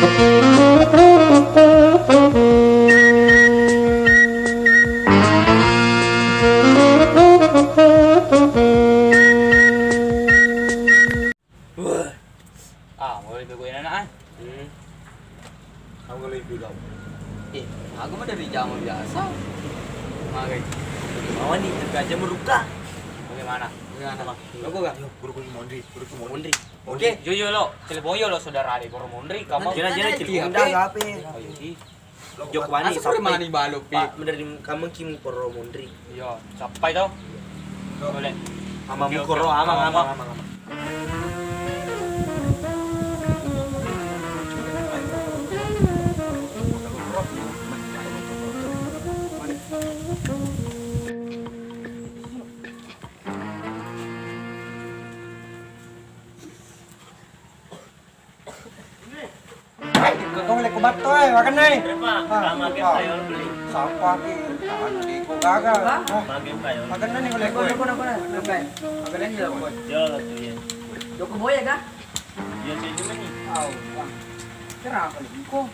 Mulai begoin anak. Kamu lebih kau. Aku mah dari zaman biasa. Makanya. Mau nih, aja meruka. Bagaimana? Aku gak? Guru Mondri. Oke, yo lo. Telepoyo lo saudara di Guru Mondri. Kamu Jangan cilundang apa? Oh iya sih. Jok wani sampai mani balok pi. Menerima kamu kimu Guru Mondri. Iya, sampai tau. Boleh. Ama Guru amang. Kau boleh kubat tuh, makan nih. Sama kayo beli. Sampah ki, tangan di ko gagal. Bagay kayo. Makan nih boleh ko. Makan nih lo ko. Jolo tuh ya. Joko boya kah? Iya sih cuma nih. Au. Kenapa nih ko?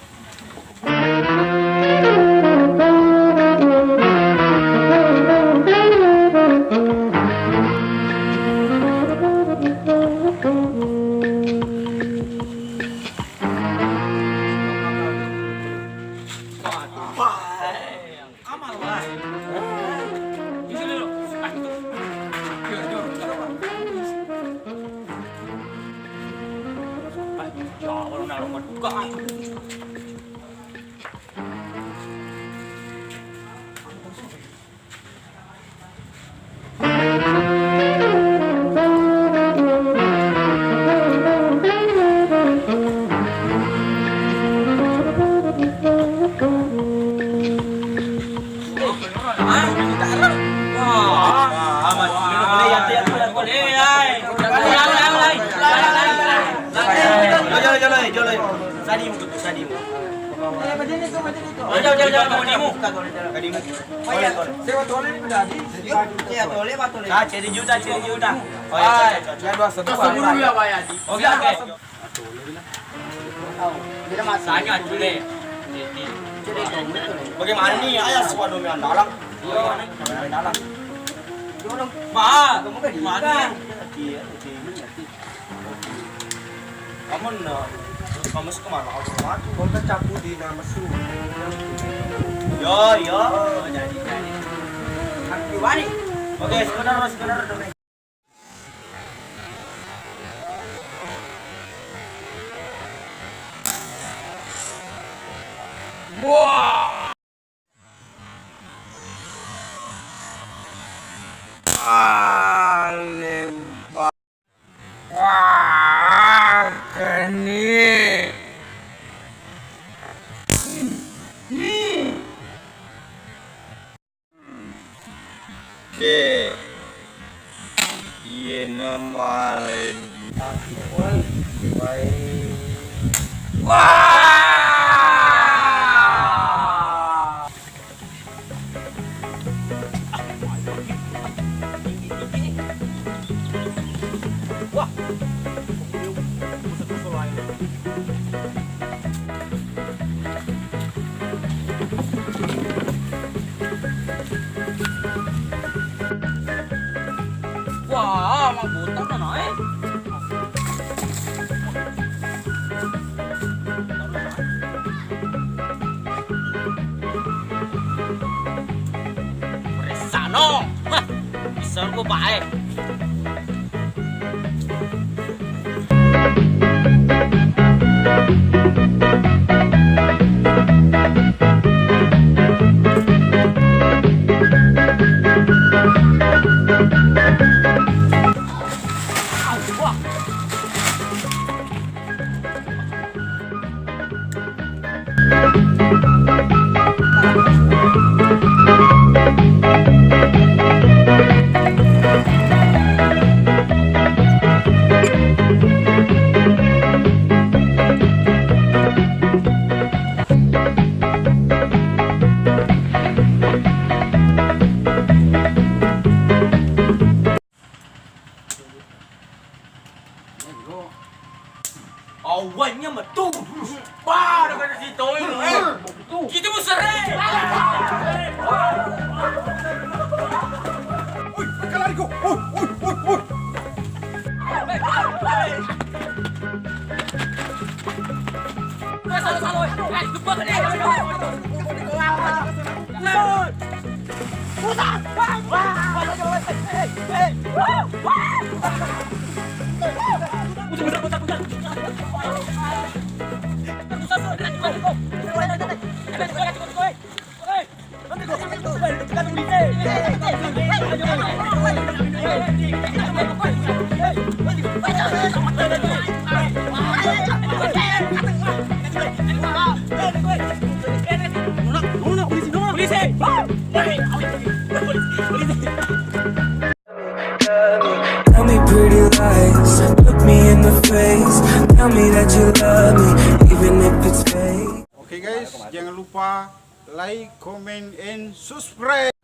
Sadimu. Jangan kadimu. Sewa tolnya ini udah habis. Iya, tole apa tole? Ah, ceri juta. Oh Ay, ya, ya 2 Sebelum ya Pak Yadi. Oke. Tidak masalah. Tanya dulu. Jadi kamu itu. bagaimana nih ayah sewadomi andalang? Iya. Andalang. Ma, Kamu kan di mana? Iya. Kamu kemana? Kau kecapu di nama su. Yo. Jadi. Aku wani. Oke, sebentar. Wah, emang buta kan naik. Resano, bisa gue baik. Wah, udah kena situ ini. Kita buser. Kalariku. Lupa kan dia. Tell me pretty lies, look me in the face. Tell me that you love me, even if it's fake. Oke guys, jangan lupa like, comment, and subscribe.